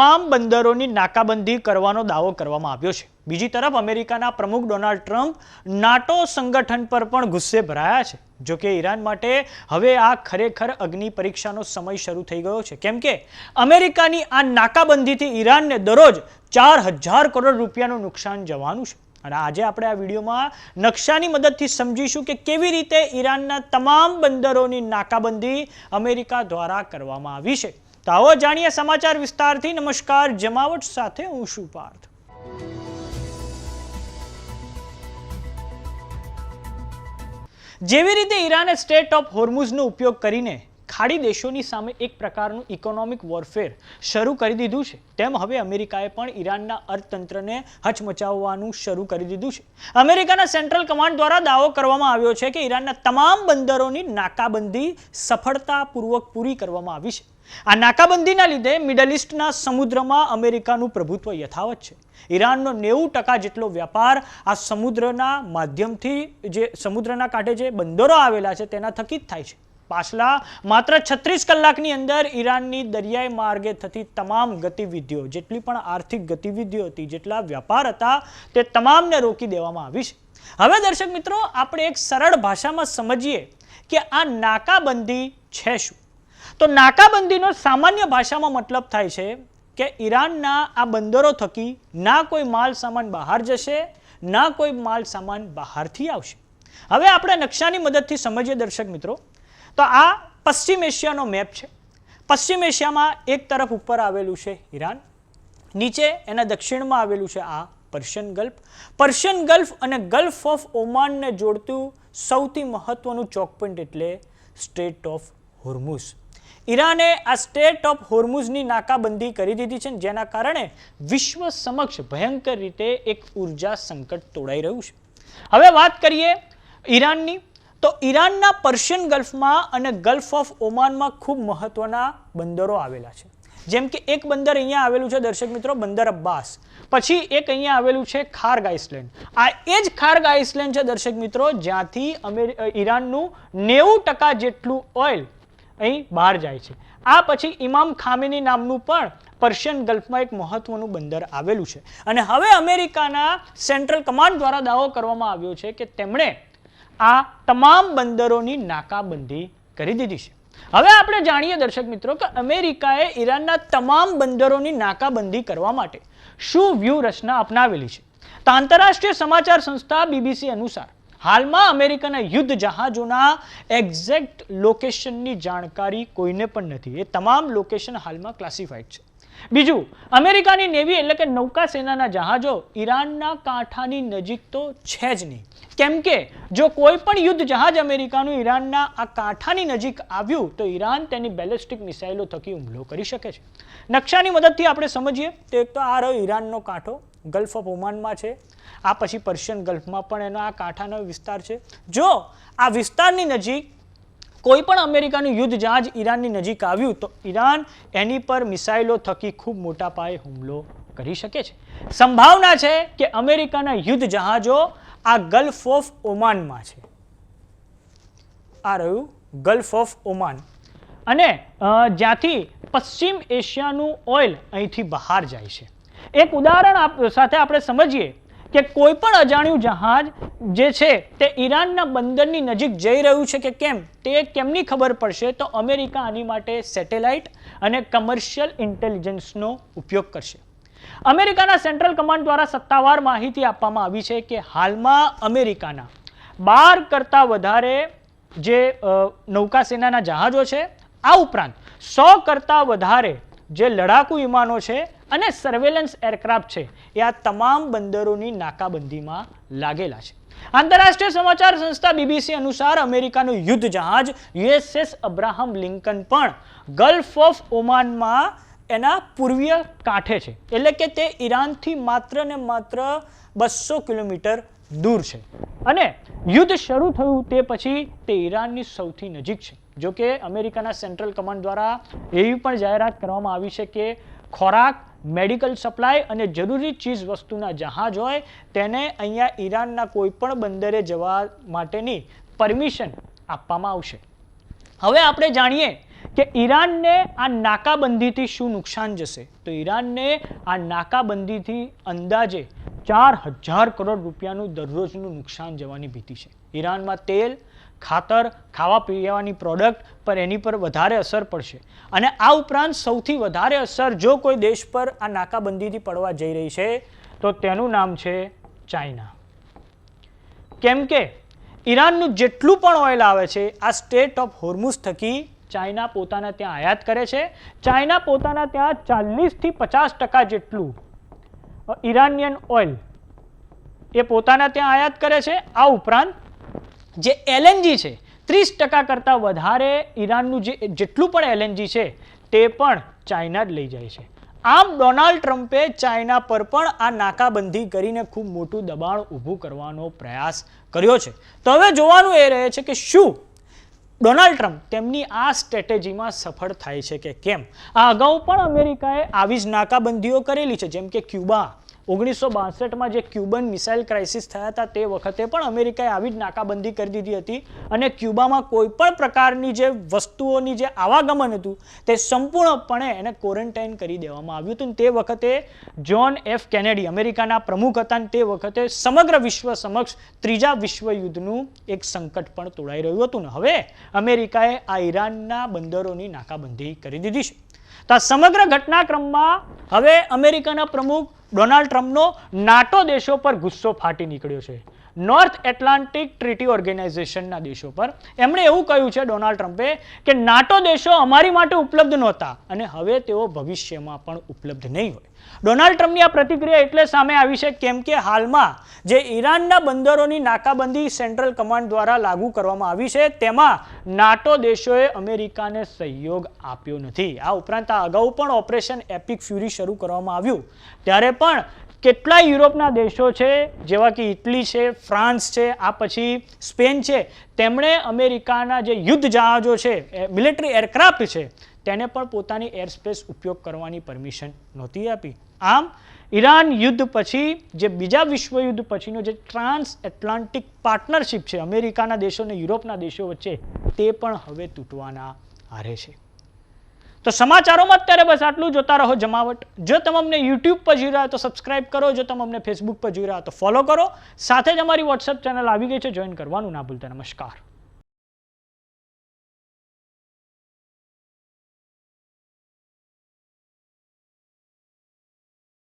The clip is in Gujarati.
તમામ બંદરોની નાકાબંધી કરવાનો દાવો કરવામાં આવ્યો છે. બીજી તરફ અમેરિકાના પ્રમુખ ડોનાલ્ડ ટ્રમ્પ નાટો સંગઠન પર પણ ગુસ્સે ભરાયા છે. જો કે ઈરાન માટે હવે આ ખરેખર અગ્નિ પરીક્ષાનો સમય શરૂ થઈ ગયો છે, કેમ કે અમેરિકાની આ નાકાબંધીથી ઈરાનને દરરોજ 4000 કરોડ રૂપિયાનું નુકસાન જવાનું છે. અને આજે આપણે આ વિડીયોમાં નકશાની મદદથી સમજીશું કે કેવી રીતે ઈરાનના તમામ બંદરોની નાકાબંધી અમેરિકા દ્વારા કરવામાં આવી છે. તો આવો જાણીએ સમાચાર વિસ્તારથી. નમસ્કાર, જમાવટ સાથે હું છું પાર્થ. જેવી રીતે ઈરાને સ્ટેટ ઓફ હોર્મુઝનો ઉપયોગ કરીને ખાડી દેશોની સામે એક પ્રકારનું ઇકોનોમિક વોરફેર શરૂ કરી દીધું છે, તેમ હવે અમેરિકાએ પણ ઈરાનના અર્થતંત્રને હચમચાવવાનું શરૂ કરી દીધું છે. અમેરિકાના સેન્ટ્રલ કમાન્ડ દ્વારા દાવો કરવામાં આવ્યો છે કે ઈરાનના તમામ બંદરોની નાકાબંધી સફળતાપૂર્વક પૂરી કરવામાં આવી છે. આ નાકાબંધીના લીધે મિડલ ઈસ્ટના સમુદ્રમાં અમેરિકાનું પ્રભુત્વ યથાવત છે. ઈરાનનો 90% જેટલો વ્યાપાર આ સમુદ્રના માધ્યમથી, જે સમુદ્રના કાંઠે જે બંદરો આવેલા છે તેના થકી જ થાય છે. પાછલા માત્ર 36 કલાકની અંદર ઈરાનની દરિયાઈ માર્ગે થતી તમામ ગતિવિધિઓ, જેટલી પણ આર્થિક ગતિવિધિઓ હતી, જેટલા વ્યાપાર હતા, તે તમામને રોકી દેવામાં આવી છે. હવે દર્શક મિત્રો, આપણે એક સરળ ભાષામાં સમજીએ કે આ નાકાબંધી છે શું. તો નાકાબંધીનો સામાન્ય ભાષામાં મતલબ થાય છે કે ઈરાનના આ બંદરો થકી ના કોઈ માલ સામાન બહાર જશે, ના કોઈ માલ સામાન બહારથી આવશે. હવે આપણે નકશાની મદદથી સમજીએ દર્શક મિત્રો. તો આ પશ્ચિમ એશિયાનો મેપ છે. પશ્ચિમ એશિયામાં એક તરફ ઉપર આવેલું છે ઈરાન, નીચે એના દક્ષિણમાં આવેલું છે આ પર્શિયન ગલ્ફ. પર્શિયન ગલ્ફ અને ગલ્ફ ઓફ ઓમાનને જોડતું સૌથી મહત્વનું ચોક પોઈન્ટ એટલે સ્ટ્રેટ ઓફ હોર્મુઝ. ઈરાને આ સ્ટેટ ઓફ હોર્મુઝની નાકાબંધી કરી દીધી છે, જેના કારણે વિશ્વ સમક્ષ ભયંકર રીતે એક ઉર્જા સંકટ તોડાઈ રહ્યું છે. હવે વાત કરીએ ઈરાનની. તો ઈરાનના પર્શિયન ગલ્ફમાં અને ગલ્ફ ઓફ ઓમાનમાં ખૂબ મહત્વના બંદરો આવેલા છે. જેમ કે એક બંદર અહીંયા આવેલું છે દર્શક મિત્રો, બંદર અબ્બાસ. પછી એક અહીંયા આવેલું છે ખાર્ગ આઇસલેન્ડ. આ એ જ ખાર્ગ આઇસલેન્ડ છે દર્શક મિત્રો, જ્યાંથી ઈરાનનું 90% જેટલું ઓઇલ અહીં બહાર જાય છે. આ પછી ઇમામ ખામેની નામનું પણ પર્શિયન ગલ્ફમાં એક મહત્વનું બંદર આવેલું છે. અને હવે અમેરિકાના સેન્ટ્રલ કમાન્ડ દ્વારા દાવો કરવામાં આવ્યો છે કે તેમણે આ તમામ બંદરોની નાકાબંધી કરી દીધી છે. હવે આપણે જાણીએ દર્શક મિત્રો કે અમેરિકાએ ઈરાનના તમામ બંદરોની નાકાબંધી કરવા માટે શું વ્યૂહરચના અપનાવેલી છે. તો આંતરરાષ્ટ્રીય સમાચાર સંસ્થા BBC અનુસાર હાલમાં અમેરિકાના યુદ્ધ જહાજોના એક્ઝેક્ટ લોકેશનની જાણકારી કોઈને પણ નથી. એ તમામ લોકેશન હાલમાં ક્લાસિફાઈડ છે. બીજું, અમેરિકાની નેવી એટલે કે નૌકા સેનાના જહાજો ઈરાનના કાંઠાની નજીક તો છે જ નહીં, કેમ કે જો કોઈ પણ યુદ્ધ જહાજ અમેરિકાનું ઈરાનના આ કાંઠાની નજીક આવ્યું તો ઈરાન તેની બેલિસ્ટિક મિસાઇલો થકી હુમલો કરી શકે છે. નકશાની મદદથી આપણે સમજીએ તો એક તો આ રહ્યો ઈરાનનો કાંઠો, ગલ્ફ ઓફ ઓમાનમાં છે. આ પછી પર્શિયન ગલ્ફમાં પણ એનો આ કાંઠાનો વિસ્તાર છે. જો આ વિસ્તારની નજીક કોઈ પણ અમેરિકાનું યુદ્ધ જહાજ ઈરાનની નજીક આવ્યું તો ઈરાન એની પર મિસાઇલો થકી ખૂબ મોટા પાયે હુમલો કરી શકે છે. સંભાવના છે કે અમેરિકાના યુદ્ધ જહાજો આ ગલ્ફ ઓફ ઓમાનમાં છે. આ રહ્યું ગલ્ફ ઓફ ઓમાન, અને જ્યાંથી પશ્ચિમ એશિયાનું ઓઇલ અહીંથી બહાર જાય છે. એક ઉદાહરણ સાથે આપણે સમજીએ કે કોઈ પણ અજાણ્યું જહાજ જે છે તે ઈરાનના બંદરની નજીક જઈ રહ્યું છે કે કેમ, તે કેમની ખબર પડશે? તો અમેરિકા આની માટે સેટેલાઇટ અને કમર્શિયલ ઇન્ટેલિજન્સનો ઉપયોગ કરશે. અમેરિકાના સેન્ટ્રલ કમાન્ડ દ્વારા સત્તાવાર માહિતી આપવામાં આવી છે કે હાલમાં અમેરિકાના 12 કરતાં વધારે જે નૌકા સેનાના જહાજો છે, આ ઉપરાંત 100 કરતાં વધારે જે લડાકુ વિમાનો છે અને સર્વેલન્સ એરક્રાફ્ટ છે, એ આ તમામ બંદરોની નાકાબંધીમાં લાગેલા છે. આંતરરાષ્ટ્રીય સમાચાર સંસ્થા BBC અનુસાર અમેરિકાનું યુદ્ધ જહાજ USS અબ્રાહમ લિંકન પણ ગલ્ફ ઓફ ઓમાનમાં એના પૂર્વીય કાંઠે છે, એટલે કે તે ઈરાનથી માત્ર ને માત્ર 200 કિલોમીટર દૂર છે. અને યુદ્ધ શરૂ થયું તે પછી તે ઈરાનની સૌથી નજીક છે. જો કે અમેરિકાના સેન્ટ્રલ કમાન્ડ દ્વારા એવી પણ જાહેરાત કરવામાં આવી છે કે ખોરાક, મેડિકલ સપ્લાય અને જરૂરી ચીજ વસ્તુના જહાજ હોય તેને અહીંયા ઈરાનના કોઈ પણ બંદરે જવા માટેની પરમિશન આપવામાં આવશે. હવે આપણે જાણીએ કે ઈરાનને આ નાકાબંધીથી શું નુકસાન જશે, તો ઈરાનને આ નાકાબંધીથી અંદાજે 4,000 કરોડ રૂપિયાનું દરરોજનું નુકસાન જવાની ભીતિ છે. ઈરાનમાં તેલ, ખાતર, ખાવા પીવાની પ્રોડક્ટ પર એની પર વધારે અસર પડશે. અને આ ઉપરાંત સૌથી વધારે અસર જો કોઈ દેશ પર આ નાકાબંધીથી પડવા જઈ રહી છે તો તેનું નામ છે ચાઇના. કેમ કે ઈરાનનું જેટલું પણ ઓઇલ આવે છે આ સ્ટેટ ઓફ હોર્મુઝ થકી ચાઇના પોતાના ત્યાં આયાત કરે છે. ચાઇના પોતાના ત્યાં 40થી 50% જેટલું ઈરાનિયન ઓઇલ એ પોતાના ત્યાં આયાત કરે છે. આ ઉપરાંત જે એલએનજી છે 30% કરતાં વધારે ઈરાનનું જેટલું પણ એલએનજી છે તે પણ ચાઇના જ લઈ જાય છે. આમ ડોનાલ્ડ ટ્રમ્પે ચાઇના પર પણ આ નાકાબંધી કરીને ખૂબ મોટું દબાણ ઊભું કરવાનો પ્રયાસ કર્યો છે. તો હવે જોવાનું એ રહે છે કે શું ડોનાલ્ડ ટ્રમ્પ તેમની આ સ્ટ્રેટેજીમાં સફળ થાય છે કે કેમ. આ અગાઉ પણ અમેરિકાએ આવી જ નાકાબંધીઓ કરેલી છે, જેમ કે ક્યુબા 1962માં જે ક્યુબન મિસાઇલ ક્રાઇસિસ થયા હતા તે વખતે પણ અમેરિકાએ આવી જ નાકાબંધી કરી દીધી હતી અને ક્યુબામાં કોઈ પણ પ્રકારની જે વસ્તુઓની જે આવાગમન હતું તે સંપૂર્ણપણે એને ક્વોરન્ટાઇન કરી દેવામાં આવ્યું હતું. તે વખતે જ્હોન એફ કેનેડી અમેરિકાના પ્રમુખ હતા અને તે વખતે સમગ્ર વિશ્વ સમક્ષ ત્રીજા વિશ્વયુદ્ધનું એક સંકટ પણ તોડાઈ રહ્યું હતું. ને હવે અમેરિકાએ આ ઈરાનના બંદરોની નાકાબંધી કરી દીધી છે. તો આ સમગ્ર ઘટનાક્રમમાં હવે અમેરિકાના પ્રમુખ ડોનાલ્ડ ટ્રમ્પનો નાટો દેશો પર ગુસ્સો ફાટી નીકળ્યો છે. નોર્થ એટલાન્ટિક ટ્રીટી ઓર્ગેનાઇઝેશનના દેશો પર એમણે એવું કહ્યું છે ડોનાલ્ડ ટ્રમ્પે કે નાટો દેશો અમારી માટે ઉપલબ્ધ નહોતા અને હવે તેઓ ભવિષ્યમાં પણ ઉપલબ્ધ નહીં હોય. ડોનાલ્ડ ટ્રમ્પની આ પ્રતિક્રિયા એટલે સામે આવી છે કેમ કે હાલમાં જે ઈરાનના બંદરોની નાકાબંધી સેન્ટ્રલ કમાન્ડ દ્વારા લાગુ કરવામાં આવી છે તેમાં નાટો દેશોએ અમેરિકાને સહયોગ આપ્યો નથી. આ ઉપરાંત આ અગાઉ પણ ઓપરેશન એપિક ફ્યુરી શરૂ કરવામાં આવ્યું ત્યારે પણ કેટલાય યુરોપના દેશો છે જેવા કે ઇટલી છે, ફ્રાન્સ છે, આ પછી સ્પેન છે, તેમણે અમેરિકાના જે યુદ્ધ જહાજો છે, મિલિટરી એરક્રાફ્ટ છે, તેને પણ પોતાની એરસ્પેસ ઉપયોગ કરવાની પરમિશન નહોતી આપી. આમ ઈરાન યુદ્ધ પછી જે બીજા વિશ્વયુદ્ધ પછીનો જે ટ્રાન્સ એટલાન્ટિક પાર્ટનરશિપ છે અમેરિકાના દેશો અને યુરોપના દેશો વચ્ચે તે પણ હવે તૂટવાના આરે છે. તો સમાચારોમાં અત્યારે બસ આટલું. જોતા રહો જમાવટ. જો તમે અમને યુટ્યુબ પર જોઈ રહ્યા તો સબસ્ક્રાઇબ કરો, જો તમે અમને ફેસબુક પર જોઈ રહ્યા તો ફોલો કરો. સાથે જ અમારી વોટ્સએપ ચેનલ આવી ગઈ છે, જોઈન કરવાનું ના ભૂલતા. નમસ્કાર.